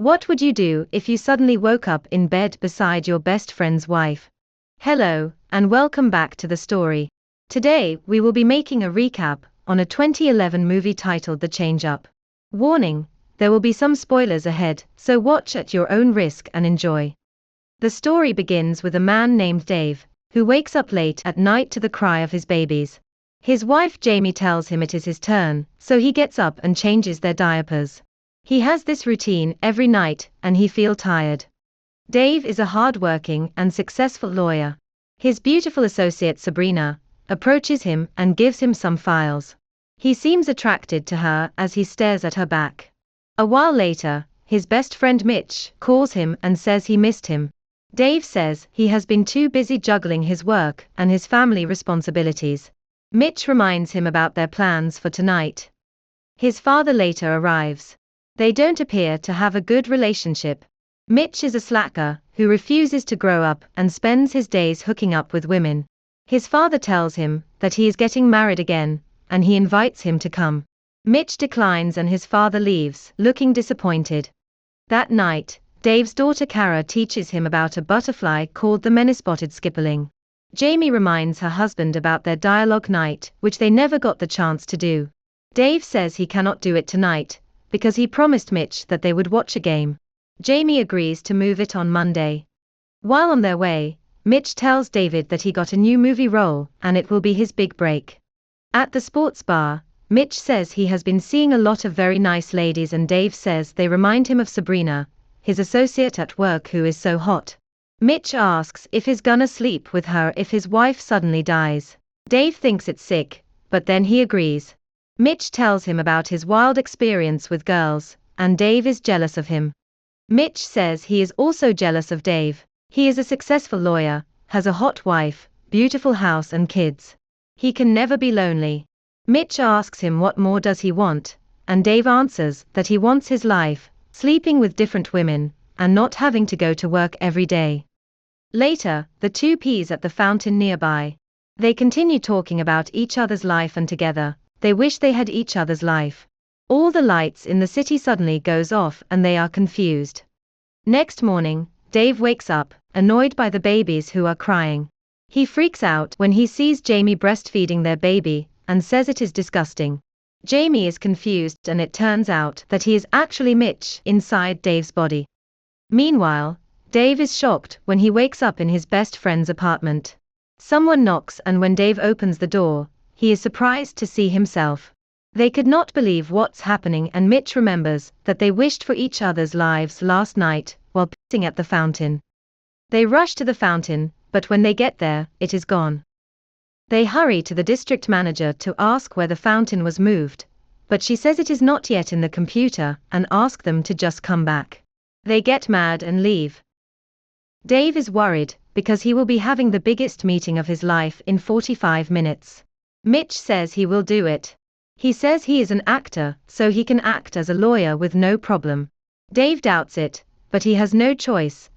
What would you do if you suddenly woke up in bed beside your best friend's wife? Hello, and welcome back to the story. Today, we will be making a recap on a 2011 movie titled The Change-Up. Warning, there will be some spoilers ahead, so watch at your own risk and enjoy. The story begins with a man named Dave, who wakes up late at night to the cry of his babies. His wife Jamie tells him it is his turn, so he gets up and changes their diapers. He has this routine every night, and he feels tired. Dave is a hardworking and successful lawyer. His beautiful associate Sabrina approaches him and gives him some files. He seems attracted to her as he stares at her back. A while later, his best friend Mitch calls him and says he missed him. Dave says he has been too busy juggling his work and his family responsibilities. Mitch reminds him about their plans for tonight. His father later arrives. They don't appear to have a good relationship. Mitch is a slacker who refuses to grow up and spends his days hooking up with women. His father tells him that he is getting married again, and he invites him to come. Mitch declines and his father leaves, looking disappointed. That night, Dave's daughter Kara teaches him about a butterfly called the many-spotted skipperling. Jamie reminds her husband about their dialogue night, which they never got the chance to do. Dave says he cannot do it tonight, because he promised Mitch that they would watch a game. Jamie agrees to move it on Monday. While on their way, Mitch tells David that he got a new movie role, and it will be his big break. At the sports bar, Mitch says he has been seeing a lot of very nice ladies and Dave says they remind him of Sabrina, his associate at work who is so hot. Mitch asks if he's gonna sleep with her if his wife suddenly dies. Dave thinks it's sick, but then he agrees. Mitch tells him about his wild experience with girls, and Dave is jealous of him. Mitch says he is also jealous of Dave. He is a successful lawyer, has a hot wife, beautiful house and kids. He can never be lonely. Mitch asks him what more does he want, and Dave answers that he wants his life, sleeping with different women, and not having to go to work every day. Later, the two peas at the fountain nearby. They continue talking about each other's life and together, they wish they had each other's life. All the lights in the city suddenly goes off and they are confused. Next morning, Dave wakes up, annoyed by the babies who are crying. He freaks out when he sees Jamie breastfeeding their baby, and says it is disgusting. Jamie is confused and it turns out that he is actually Mitch inside Dave's body. Meanwhile, Dave is shocked when he wakes up in his best friend's apartment. Someone knocks and when Dave opens the door, he is surprised to see himself. They could not believe what's happening and Mitch remembers that they wished for each other's lives last night while pissing at the fountain. They rush to the fountain, but when they get there, it is gone. They hurry to the district manager to ask where the fountain was moved, but she says it is not yet in the computer and ask them to just come back. They get mad and leave. Dave is worried because he will be having the biggest meeting of his life in 45 minutes. Mitch says he will do it. He says he is an actor, so he can act as a lawyer with no problem. Dave doubts it, but he has no choice,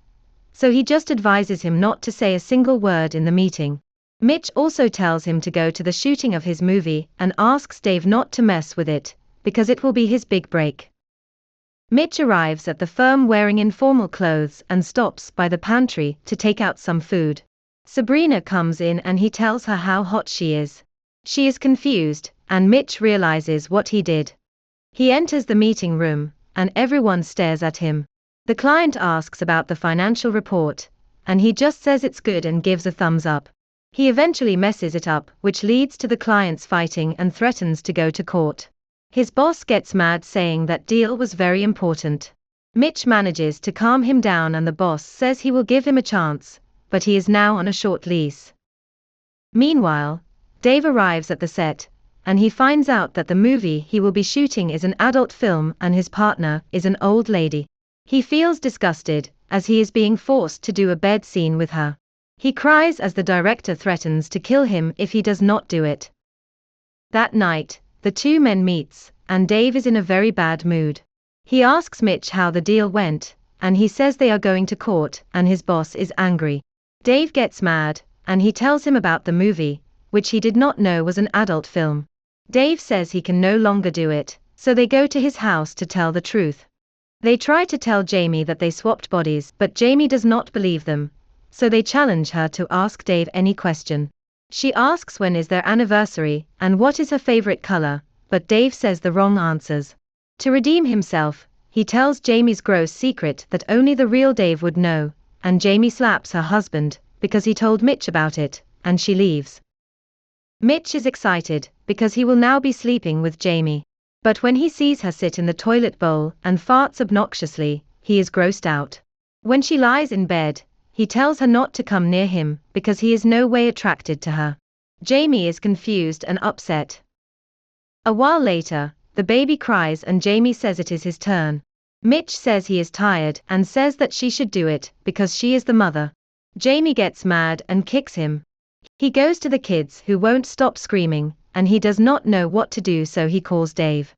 so he just advises him not to say a single word in the meeting. Mitch also tells him to go to the shooting of his movie and asks Dave not to mess with it, because it will be his big break. Mitch arrives at the firm wearing informal clothes and stops by the pantry to take out some food. Sabrina comes in and he tells her how hot she is. She is confused, and Mitch realizes what he did. He enters the meeting room, and everyone stares at him. The client asks about the financial report, and he just says it's good and gives a thumbs up. He eventually messes it up, which leads to the clients fighting and threatens to go to court. His boss gets mad saying that deal was very important. Mitch manages to calm him down and the boss says he will give him a chance, but he is now on a short lease. Meanwhile, Dave arrives at the set, and he finds out that the movie he will be shooting is an adult film and his partner is an old lady. He feels disgusted, as he is being forced to do a bed scene with her. He cries as the director threatens to kill him if he does not do it. That night, the two men meets, and Dave is in a very bad mood. He asks Mitch how the deal went, and he says they are going to court and his boss is angry. Dave gets mad, and he tells him about the movie, which he did not know was an adult film. Dave says he can no longer do it, so they go to his house to tell the truth. They try to tell Jamie that they swapped bodies, but Jamie does not believe them, so they challenge her to ask Dave any question. She asks when is their anniversary and what is her favorite color, but Dave says the wrong answers. To redeem himself, he tells Jamie's gross secret that only the real Dave would know, and Jamie slaps her husband because he told Mitch about it, and she leaves. Mitch is excited because he will now be sleeping with Jamie. But when he sees her sit in the toilet bowl and farts obnoxiously, he is grossed out. When she lies in bed, he tells her not to come near him because he is no way attracted to her. Jamie is confused and upset. A while later, the baby cries and Jamie says it is his turn. Mitch says he is tired and says that she should do it because she is the mother. Jamie gets mad and kicks him. He goes to the kids who won't stop screaming, and he does not know what to do, so he calls Dave.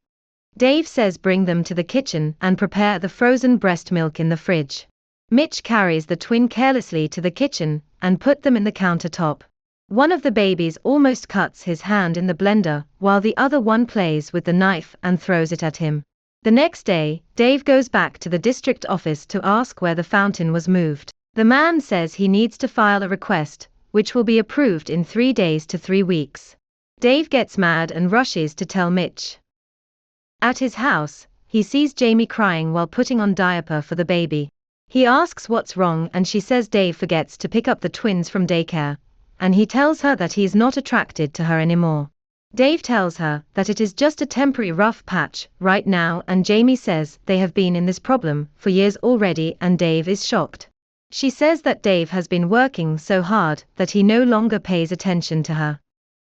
Dave says bring them to the kitchen and prepare the frozen breast milk in the fridge. Mitch carries the twin carelessly to the kitchen and put them in the countertop. One of the babies almost cuts his hand in the blender while the other one plays with the knife and throws it at him. The next day, Dave goes back to the district office to ask where the fountain was moved. The man says he needs to file a request, which will be approved in 3 days to 3 weeks. Dave gets mad and rushes to tell Mitch. At his house, he sees Jamie crying while putting on diaper for the baby. He asks what's wrong and she says Dave forgets to pick up the twins from daycare, and he tells her that he is not attracted to her anymore. Dave tells her that it is just a temporary rough patch right now, and Jamie says they have been in this problem for years already, and Dave is shocked. She says that Dave has been working so hard that he no longer pays attention to her.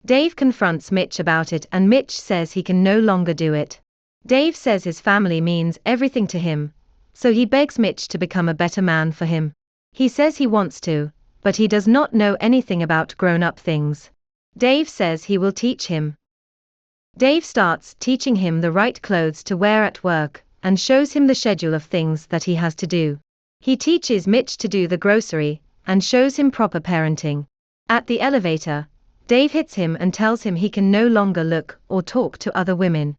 Dave confronts Mitch about it and Mitch says he can no longer do it. Dave says his family means everything to him, so he begs Mitch to become a better man for him. He says he wants to, but he does not know anything about grown-up things. Dave says he will teach him. Dave starts teaching him the right clothes to wear at work and shows him the schedule of things that he has to do. He teaches Mitch to do the grocery and shows him proper parenting. At the elevator, Dave hits him and tells him he can no longer look or talk to other women.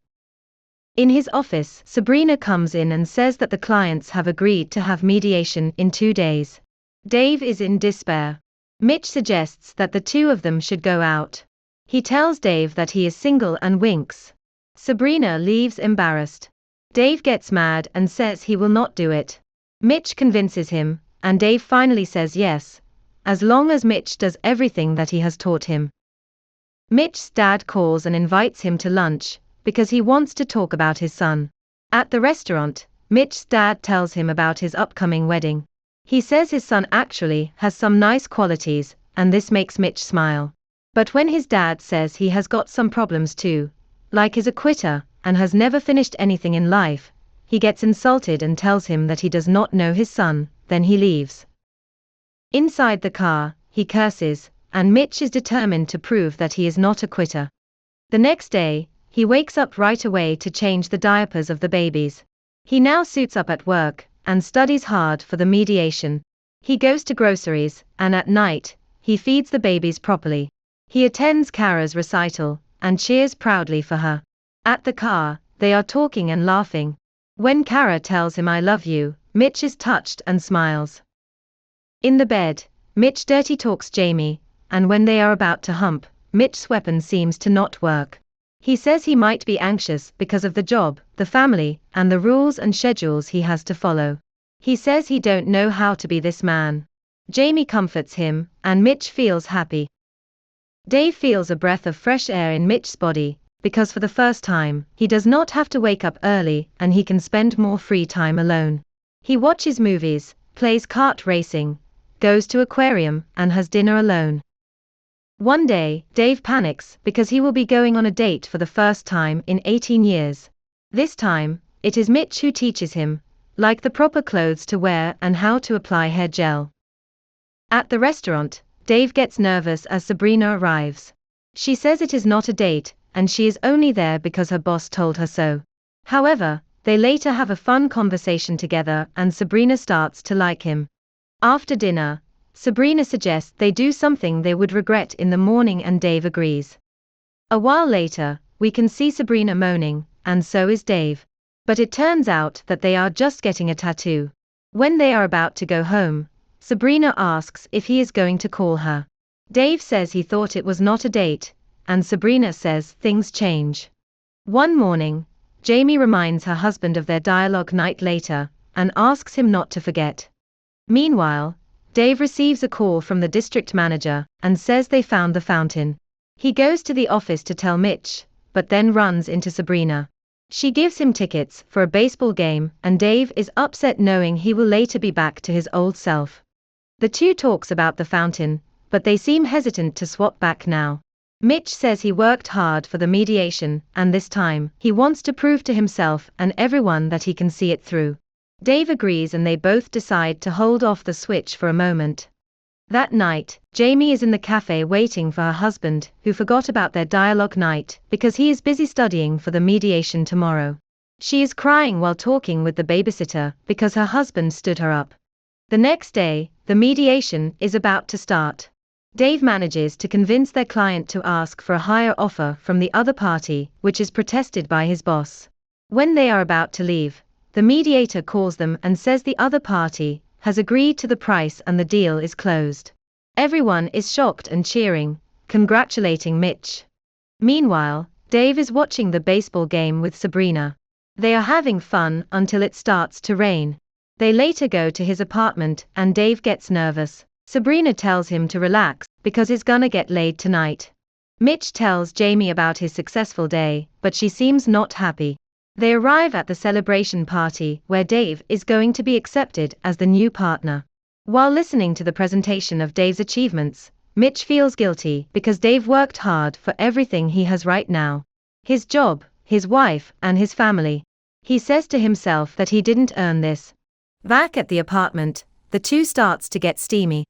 In his office, Sabrina comes in and says that the clients have agreed to have mediation in 2 days. Dave is in despair. Mitch suggests that the two of them should go out. He tells Dave that he is single and winks. Sabrina leaves embarrassed. Dave gets mad and says he will not do it. Mitch convinces him, and Dave finally says yes, as long as Mitch does everything that he has taught him. Mitch's dad calls and invites him to lunch, because he wants to talk about his son. At the restaurant, Mitch's dad tells him about his upcoming wedding. He says his son actually has some nice qualities, and this makes Mitch smile. But when his dad says he has got some problems too, like he's a quitter and has never finished anything in life, he gets insulted and tells him that he does not know his son, then he leaves. Inside the car, he curses, and Mitch is determined to prove that he is not a quitter. The next day, he wakes up right away to change the diapers of the babies. He now suits up at work and studies hard for the mediation. He goes to groceries, and at night, he feeds the babies properly. He attends Kara's recital and cheers proudly for her. At the car, they are talking and laughing. When Kara tells him I love you, Mitch is touched and smiles. In the bed, Mitch dirty talks Jamie, and when they are about to hump, Mitch's weapon seems to not work. He says he might be anxious because of the job, the family, and the rules and schedules he has to follow. He says he don't know how to be this man. Jamie comforts him, and Mitch feels happy. Dave feels a breath of fresh air in Mitch's body, because for the first time, he does not have to wake up early and he can spend more free time alone. He watches movies, plays kart racing, goes to aquarium, and has dinner alone. One day, Dave panics because he will be going on a date for the first time in 18 years. This time, it is Mitch who teaches him, like the proper clothes to wear and how to apply hair gel. At the restaurant, Dave gets nervous as Sabrina arrives. She says it is not a date, and she is only there because her boss told her so. However, they later have a fun conversation together and Sabrina starts to like him. After dinner, Sabrina suggests they do something they would regret in the morning and Dave agrees. A while later, we can see Sabrina moaning, and so is Dave. But it turns out that they are just getting a tattoo. When they are about to go home, Sabrina asks if he is going to call her. Dave says he thought it was not a date, and Sabrina says things change. One morning, Jamie reminds her husband of their dialogue night later, and asks him not to forget. Meanwhile, Dave receives a call from the district manager, and says they found the fountain. He goes to the office to tell Mitch, but then runs into Sabrina. She gives him tickets for a baseball game, and Dave is upset knowing he will later be back to his old self. The two talks about the fountain, but they seem hesitant to swap back now. Mitch says he worked hard for the mediation, and this time, he wants to prove to himself and everyone that he can see it through. Dave agrees and they both decide to hold off the switch for a moment. That night, Jamie is in the cafe waiting for her husband, who forgot about their dialogue night, because he is busy studying for the mediation tomorrow. She is crying while talking with the babysitter, because her husband stood her up. The next day, the mediation is about to start. Dave manages to convince their client to ask for a higher offer from the other party, which is protested by his boss. When they are about to leave, the mediator calls them and says the other party has agreed to the price and the deal is closed. Everyone is shocked and cheering, congratulating Mitch. Meanwhile, Dave is watching the baseball game with Sabrina. They are having fun until it starts to rain. They later go to his apartment and Dave gets nervous. Sabrina tells him to relax, because he's gonna get laid tonight. Mitch tells Jamie about his successful day, but she seems not happy. They arrive at the celebration party, where Dave is going to be accepted as the new partner. While listening to the presentation of Dave's achievements, Mitch feels guilty because Dave worked hard for everything he has right now. His job, his wife, and his family. He says to himself that he didn't earn this. Back at the apartment, the two starts to get steamy.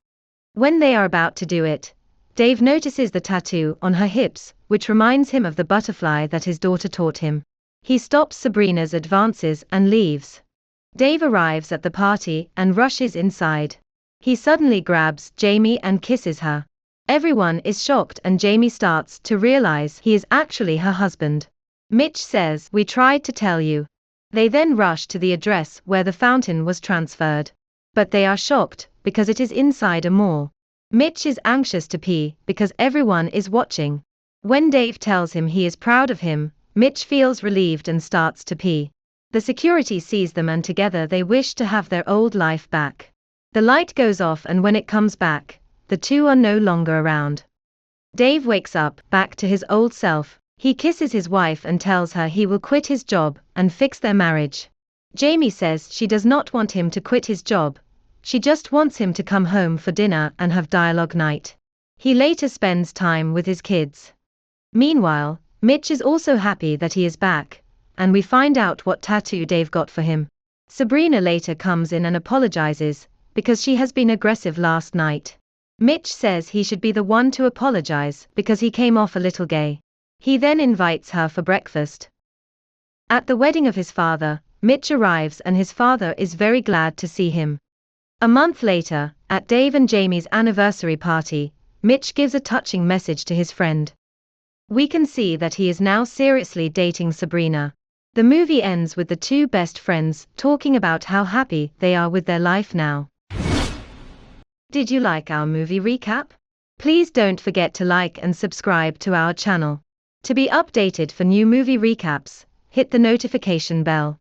When they are about to do it, Dave notices the tattoo on her hips, which reminds him of the butterfly that his daughter taught him. He stops Sabrina's advances and leaves. Dave arrives at the party and rushes inside. He suddenly grabs Jamie and kisses her. Everyone is shocked and Jamie starts to realize he is actually her husband. Mitch says, "We tried to tell you." They then rush to the address where the fountain was transferred. But they are shocked, because it is inside a mall. Mitch is anxious to pee, because everyone is watching. When Dave tells him he is proud of him, Mitch feels relieved and starts to pee. The security sees them and together they wish to have their old life back. The light goes off and when it comes back, the two are no longer around. Dave wakes up, back to his old self. He kisses his wife and tells her he will quit his job and fix their marriage. Jamie says she does not want him to quit his job. She just wants him to come home for dinner and have dialogue night. He later spends time with his kids. Meanwhile, Mitch is also happy that he is back, and we find out what tattoo Dave got for him. Sabrina later comes in and apologizes, because she has been aggressive last night. Mitch says he should be the one to apologize, because he came off a little gay. He then invites her for breakfast. At the wedding of his father, Mitch arrives and his father is very glad to see him. A month later, at Dave and Jamie's anniversary party, Mitch gives a touching message to his friend. We can see that he is now seriously dating Sabrina. The movie ends with the two best friends talking about how happy they are with their life now. Did you like our movie recap? Please don't forget to like and subscribe to our channel. To be updated for new movie recaps, hit the notification bell.